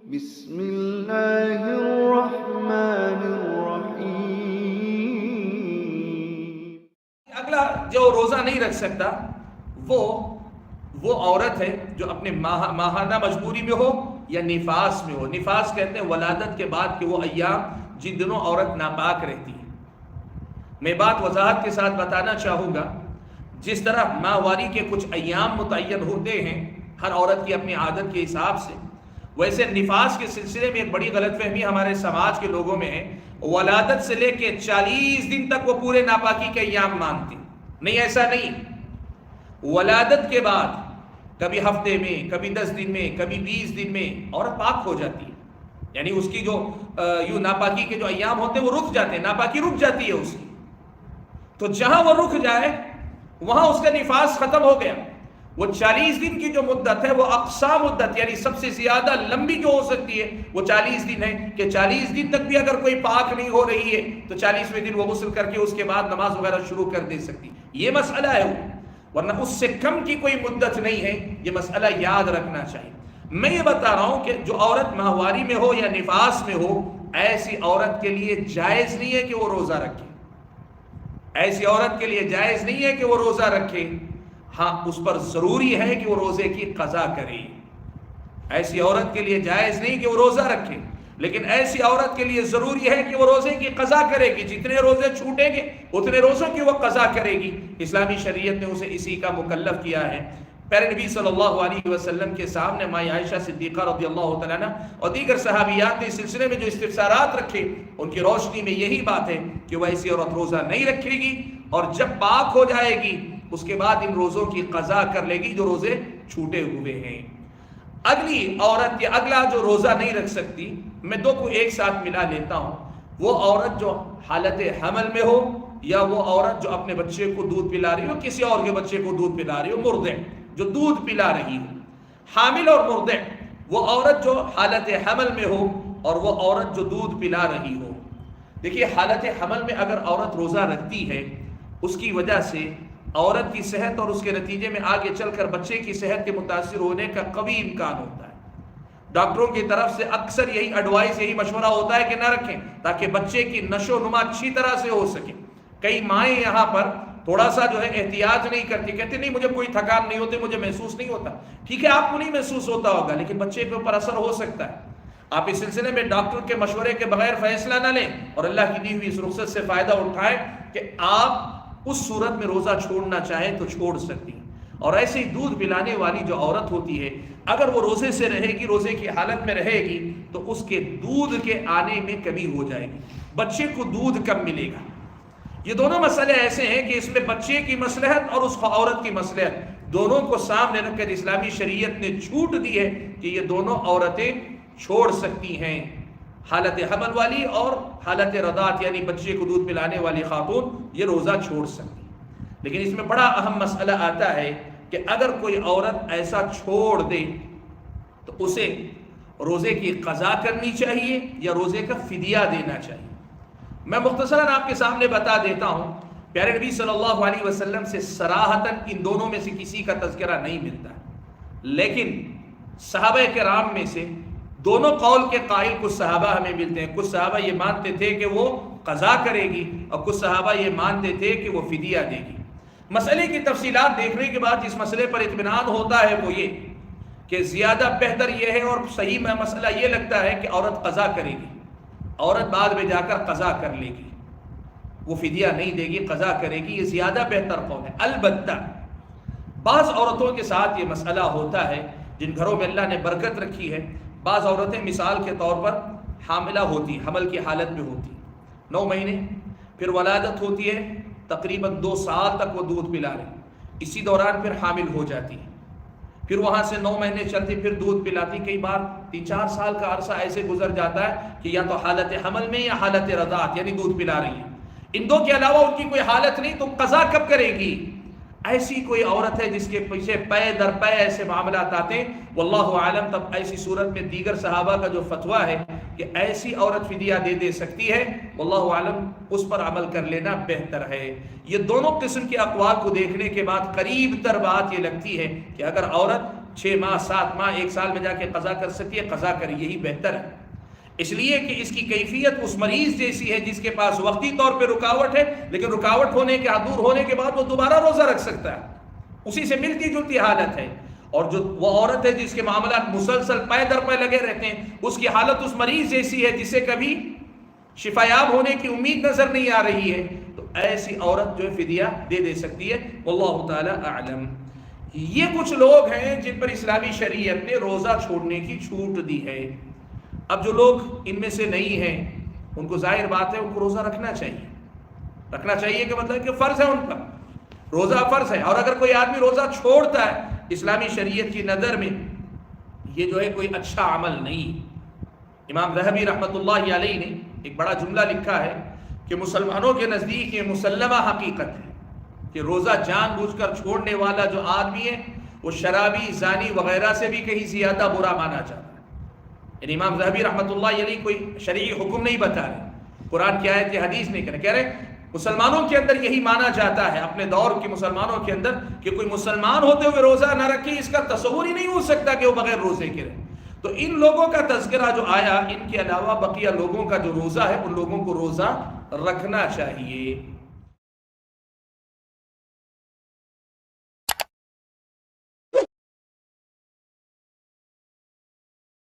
بسم اللہ الرحمن الرحیم۔ اگلا جو روزہ نہیں رکھ سکتا وہ عورت ہے جو اپنے ماہانہ مجبوری میں ہو یا نفاس میں ہو۔ نفاس کہتے ہیں ولادت کے بعد کے وہ ایام جن دنوں عورت ناپاک رہتی ہے۔ میں بات وضاحت کے ساتھ بتانا چاہوں گا، جس طرح ماہواری کے کچھ ایام متعین ہوتے ہیں ہر عورت کی اپنی عادت کے حساب سے، ویسے نفاس کے سلسلے میں ایک بڑی غلط فہمی ہمارے سماج کے لوگوں میں ہے۔ ولادت سے لے کے 40 دن تک وہ پورے ناپاکی کے ایام مانتے، نہیں، ایسا نہیں۔ ولادت کے بعد کبھی ہفتے میں، کبھی 10 دن میں، کبھی 20 دن میں عورت پاک ہو جاتی ہے، یعنی اس کی جو یوں ناپاکی کے جو ایام ہوتے ہیں وہ رک جاتے ہیں، ناپاکی رک جاتی ہے اس کی۔ تو جہاں وہ رک جائے وہاں اس کا نفاس ختم ہو گیا۔ وہ 40 دن کی جو مدت ہے وہ اقصا مدت، یعنی سب سے زیادہ لمبی جو ہو سکتی ہے وہ 40 دن ہے، کہ 40 دن تک بھی اگر کوئی پاک نہیں ہو رہی ہے تو 40ویں دن وہ غسل کر کے اس کے بعد نماز وغیرہ شروع کر دے سکتی، یہ مسئلہ ہے، ورنہ اس سے کم کی کوئی مدت نہیں ہے۔ یہ مسئلہ یاد رکھنا چاہیے۔ میں یہ بتا رہا ہوں کہ جو عورت ماہواری میں ہو یا نفاس میں ہو، ایسی عورت کے لیے جائز نہیں ہے کہ وہ روزہ رکھے، ایسی عورت کے لیے جائز نہیں ہے کہ وہ روزہ رکھے۔ ہاں، اس پر ضروری ہے کہ وہ روزے کی قضا کرے۔ ایسی عورت کے لیے جائز نہیں کہ وہ روزہ رکھے، لیکن ایسی عورت کے لیے ضروری ہے کہ وہ روزے کی قضا کرے گی۔ جتنے روزے چھوٹیں گے اتنے روزوں کی وہ قضا کرے گی۔ اسلامی شریعت نے اسے اسی کا مکلف کیا ہے۔ پیارے نبی صلی اللہ علیہ وسلم کے سامنے ماں عائشہ صدیقہ رضی اللہ تعالیٰ عنہ اور دیگر صحابیات نے اس سلسلے میں جو استفسارات رکھے، ان کی روشنی میں یہی بات ہے کہ وہ ایسی عورت روزہ نہیں رکھے گی، اور جب پاک ہو جائے گی اس کے بعد ان روزوں کی قضا کر لے گی جو روزے چھوٹے ہوئے ہیں۔ اگلی عورت یا اگلا جو روزہ نہیں رکھ سکتی، میں دو کو ایک ساتھ ملا لیتا ہوں، وہ عورت جو حالت حمل میں ہو، یا وہ عورت جو اپنے بچے کو دودھ پلا رہی ہو، کسی اور کے بچے کو دودھ پلا رہی ہو، مرضع جو دودھ پلا رہی ہو۔ حامل اور مرضع، وہ عورت جو حالت حمل میں ہو اور وہ عورت جو دودھ پلا رہی ہو۔ دیکھیے، حالت حمل میں اگر عورت روزہ رکھتی ہے، اس کی وجہ سے عورت کی صحت اور اس کے نتیجے میں آگے چل کر بچے کی صحت کے متاثر ہونے کا قوی امکان ہوتا ہے۔ ڈاکٹروں کی طرف سے اکثر یہی ایڈوائس، یہی مشورہ ہوتا ہے کہ نہ رکھیں تاکہ بچے کی نشو و نما اچھی طرح سے ہو سکے۔ کئی مائیں یہاں پر تھوڑا سا جو ہے احتیاط نہیں کرتی، کہتے نہیں مجھے کوئی تھکان نہیں ہوتی، مجھے محسوس نہیں ہوتا۔ ٹھیک ہے، آپ کو نہیں محسوس ہوتا ہوگا، لیکن بچے کے اوپر اثر ہو سکتا ہے۔ آپ اس سلسلے میں ڈاکٹر کے مشورے کے بغیر فیصلہ نہ لیں، اور اللہ کی دی ہوئی اس رخصت سے فائدہ اٹھائیں کہ آپ اس صورت میں روزہ چھوڑنا چاہیں تو چھوڑ سکتی ہیں۔ اور ایسے ہی دودھ پلانے والی جو عورت ہوتی ہے، اگر وہ روزے سے رہے گی، روزے کی حالت میں رہے گی، تو اس کے دودھ کے آنے میں کمی ہو جائے گی، بچے کو دودھ کم ملے گا۔ یہ دونوں مسئلے ایسے ہیں کہ اس میں بچے کی مصلحت اور اس عورت کی مصلحت دونوں کو سامنے رکھ کر اسلامی شریعت نے چھوٹ دی ہے کہ یہ دونوں عورتیں چھوڑ سکتی ہیں۔ حالت حمل والی اور حالت رضاعت یعنی بچے کو دودھ پلانے والی خاتون یہ روزہ چھوڑ سکتی، لیکن اس میں بڑا اہم مسئلہ آتا ہے کہ اگر کوئی عورت ایسا چھوڑ دے تو اسے روزے کی قضا کرنی چاہیے یا روزے کا فدیہ دینا چاہیے۔ میں مختصراً آپ کے سامنے بتا دیتا ہوں، پیارے نبی صلی اللہ علیہ وسلم سے صراحتاً ان دونوں میں سے کسی کا تذکرہ نہیں ملتا، لیکن صحابہ کرام میں سے دونوں قول کے قائل کچھ صحابہ ہمیں ملتے ہیں۔ کچھ صحابہ یہ مانتے تھے کہ وہ قضا کرے گی، اور کچھ صحابہ یہ مانتے تھے کہ وہ فدیہ دے گی۔ مسئلے کی تفصیلات دیکھنے کے بعد جس مسئلے پر اطمینان ہوتا ہے وہ یہ کہ زیادہ بہتر یہ ہے اور صحیح میں مسئلہ یہ لگتا ہے کہ عورت قضا کرے گی، عورت بعد میں جا کر قضا کر لے گی، وہ فدیہ نہیں دے گی، قضا کرے گی، یہ زیادہ بہتر قول ہے۔ البتہ بعض عورتوں کے ساتھ یہ مسئلہ ہوتا ہے جن گھروں میں اللہ نے برکت رکھی ہے۔ بعض عورتیں مثال کے طور پر حاملہ ہوتی، حمل کی حالت میں ہوتی 9 مہینے، پھر ولادت ہوتی ہے، تقریباً 2 سال تک وہ دودھ پلا رہی، اسی دوران پھر حامل ہو جاتی ہے، پھر وہاں سے 9 مہینے چلتی، پھر دودھ پلاتی، کئی بار 3-4 سال کا عرصہ ایسے گزر جاتا ہے کہ یا تو حالت حمل میں یا حالت رضاعت یعنی دودھ پلا رہی ہے، ان دو کے علاوہ ان کی کوئی حالت نہیں، تو قضا کب کرے گی؟ ایسی کوئی عورت ہے جس کے پیچھے پے در پے ایسے معاملات آتے ہیں، واللہ عالم، تب ایسی صورت میں دیگر صحابہ کا جو فتویٰ ہے کہ ایسی عورت فدیہ دے سکتی ہے، واللہ عالم اس پر عمل کر لینا بہتر ہے۔ یہ دونوں قسم کے اقوال کو دیکھنے کے بعد قریب تر بات یہ لگتی ہے کہ اگر عورت 6 ماہ 7 ماہ 1 سال میں جا کے قضا کر سکتی ہے، قضا کرے، یہی بہتر ہے، اس لیے کہ اس کی کیفیت اس مریض جیسی ہے جس کے پاس وقتی طور پہ رکاوٹ ہے، لیکن رکاوٹ ہونے کے دور ہونے کے بعد وہ دوبارہ روزہ رکھ سکتا ہے، اسی سے ملتی جلتی حالت ہے۔ اور جو وہ عورت ہے جس کے معاملات مسلسل پے در پے لگے رہتے ہیں، اس کی حالت اس مریض جیسی ہے جسے کبھی شفایاب ہونے کی امید نظر نہیں آ رہی ہے، تو ایسی عورت جو ہے فدیہ دے سکتی ہے۔ واللہ تعالی اعلم۔ یہ کچھ لوگ ہیں جن پر اسلامی شریعت نے روزہ چھوڑنے کی چھوٹ دی ہے۔ اب جو لوگ ان میں سے نہیں ہیں، ان کو ظاہر بات ہے ان کو روزہ رکھنا چاہیے کہ مطلب کہ فرض ہے، ان پر روزہ فرض ہے۔ اور اگر کوئی آدمی روزہ چھوڑتا ہے اسلامی شریعت کی نظر میں یہ جو ہے کوئی اچھا عمل نہیں۔ امام ذہبی رحمۃ اللہ علیہ نے ایک بڑا جملہ لکھا ہے کہ مسلمانوں کے نزدیک یہ مسلمہ حقیقت ہے کہ روزہ جان بوجھ کر چھوڑنے والا جو آدمی ہے وہ شرابی، زانی وغیرہ سے بھی کہیں زیادہ برا مانا جاتا ہے۔ یعنی امام ذہبی رحمۃ اللہ علیہ کوئی شرعی حکم نہیں بتا رہے، قرآن کی آیت یا حدیث نہیں کہہ رہے، مسلمانوں کے اندر یہی مانا جاتا ہے، اپنے دور کے مسلمانوں کے اندر، کہ کوئی مسلمان ہوتے ہوئے روزہ نہ رکھے، اس کا تصور ہی نہیں ہو سکتا کہ وہ بغیر روزے کے رہے۔ تو ان لوگوں کا تذکرہ جو آیا، ان کے علاوہ بقیہ لوگوں کا جو روزہ ہے، ان لوگوں کو روزہ رکھنا چاہیے۔